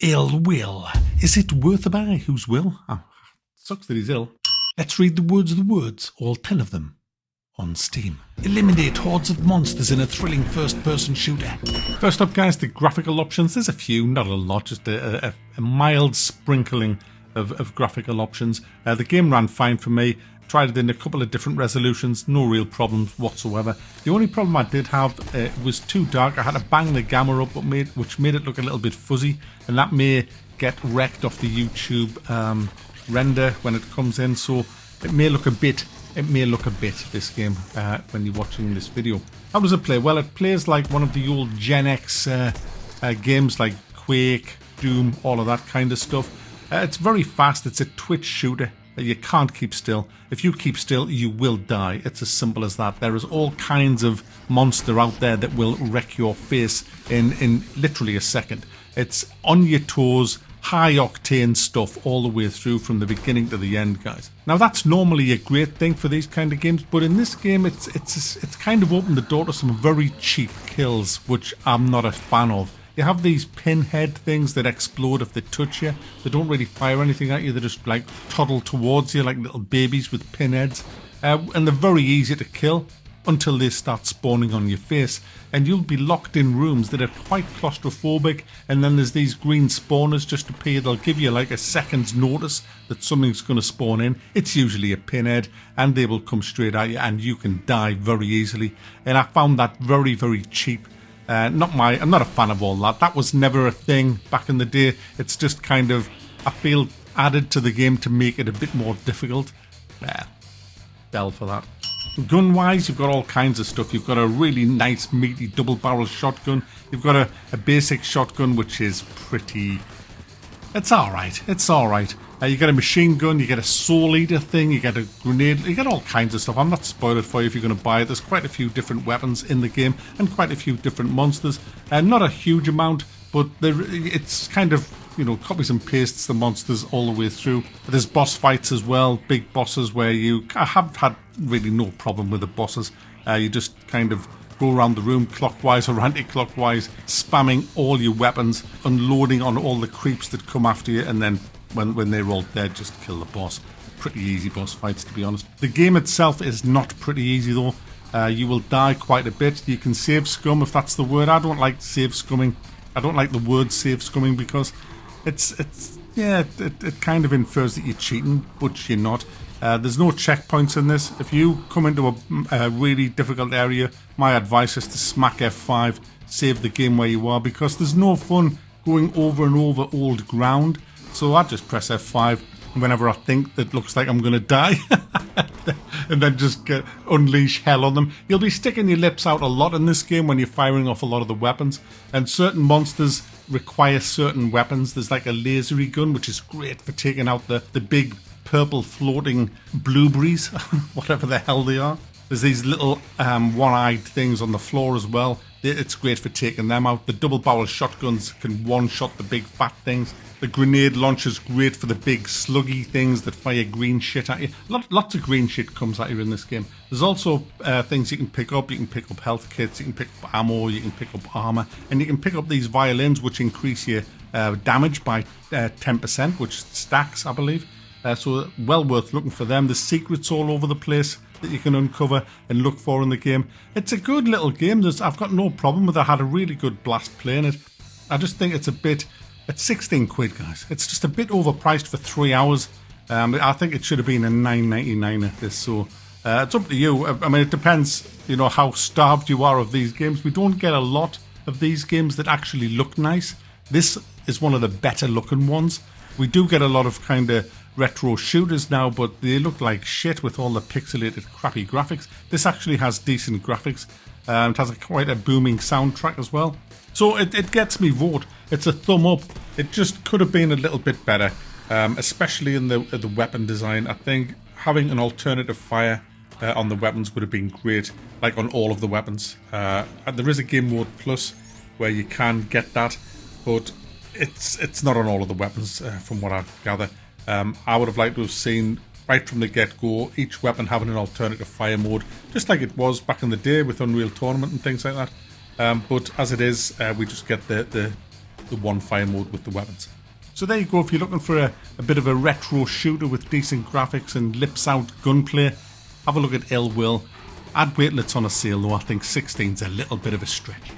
IllWill. Is it worth a buy? Who's Will? Oh, sucks that he's ill. Let's read the words, all 10 of them, on Steam. Eliminate hordes of monsters in a thrilling first-person shooter. First up, guys, the graphical options. There's a few, not a lot, just a mild sprinkling of graphical options. The game ran fine for me. Tried it in a couple of different resolutions, no real problems whatsoever. The only problem I did have was too dark. I had to bang the gamma up, which made it look a little bit fuzzy, and that may get wrecked off the YouTube render when it comes in. So it may look a bit. This game when you're watching this video. How does it play? Well, it plays like one of the old Gen X games like Quake, Doom, all of that kind of stuff. It's very fast. It's a twitch shooter. You can't keep still. If you keep still, you will die. It's as simple as that. There is all kinds of monster out there that will wreck your face in literally a second. It's on your toes, high octane stuff all the way through from the beginning to the end, guys. Now that's normally a great thing for these kind of games, but in this game it's kind of opened the door to some very cheap kills, which I'm not a fan of. You have these pinhead things that explode if they touch you. They don't really fire anything at you. They just like toddle towards you like little babies with pinheads. And they're very easy to kill until they start spawning on your face. And you'll be locked in rooms that are quite claustrophobic. And then there's these green spawners just appear. They'll give you like a second's notice that something's going to spawn in. It's usually a pinhead and they will come straight at you and you can die very easily. And I found that very, very cheap. I'm not a fan of all that. That was never a thing back in the day. It's just kind of, I feel, added to the game to make it a bit more difficult. Bell for that. Gun-wise, you've got all kinds of stuff. You've got a really nice, meaty, double-barrel shotgun. You've got a basic shotgun, which is pretty... It's alright. You get a machine gun, you get a soul eater thing, you get a grenade, you get all kinds of stuff. I'm not spoiling it for you if you're going to buy it. There's quite a few different weapons in the game and quite a few different monsters. Not a huge amount, but it's kind of, copies and pastes the monsters all the way through. There's boss fights as well, big bosses where I have had really no problem with the bosses. You just kind of go around the room clockwise or anti-clockwise, spamming all your weapons, unloading on all the creeps that come after you, and then when they're all dead, just kill the boss. Pretty easy boss fights, to be honest. The game itself is not pretty easy, though. You will die quite a bit. You can save scum, if that's the word. I don't like save scumming. I don't like the word save scumming because it kind of infers that you're cheating, but you're not. There's no checkpoints in this. If you come into a really difficult area, my advice is to smack F5, save the game where you are, because there's no fun going over and over old ground. So I just press F5 whenever I think that looks like I'm going to die and then just unleash hell on them. You'll be sticking your lips out a lot in this game when you're firing off a lot of the weapons, and certain monsters require certain weapons. There's like a lasery gun, which is great for taking out the big purple floating blueberries, whatever the hell they are. There's these little one-eyed things on the floor as well. It's great for taking them out. The double-barrel shotguns can one-shot the big fat things. The grenade launcher's great for the big sluggy things that fire green shit at you. Lots of green shit comes at you in this game. There's also things you can pick up. You can pick up health kits, you can pick up ammo, you can pick up armor, and you can pick up these violins which increase your damage by 10%, which stacks, I believe. So well worth looking for them. There's secrets all over the place that you can uncover and look for in the game. It's a good little game. I've got no problem with it. I had a really good blast playing it. I just think it's it's 16 quid, guys. It's just a bit overpriced for 3 hours. I think it should have been a $9.99 at this. So it's up to you. I mean, it depends, how starved you are of these games. We don't get a lot of these games that actually look nice. This is one of the better looking ones. We do get a lot of kind of retro shooters now, but they look like shit with all the pixelated crappy graphics. This actually has decent graphics. It has quite a booming soundtrack as well. So it gets me vote. It's a thumb up. It just could have been a little bit better, especially in the weapon design. I think having an alternative fire on the weapons would have been great, like on all of the weapons. There is a game mode plus where you can get that, but it's not on all of the weapons from what I gather. I would have liked to have seen right from the get-go each weapon having an alternative fire mode, just like it was back in the day with Unreal Tournament and things like that. But as it is, we just get the the one fire mode with the weapons. So there you go. If you're looking for a bit of a retro shooter with decent graphics and lips out gunplay, have a look at IllWill. I'd wait till it's on a sale though. I think 16's a little bit of a stretch.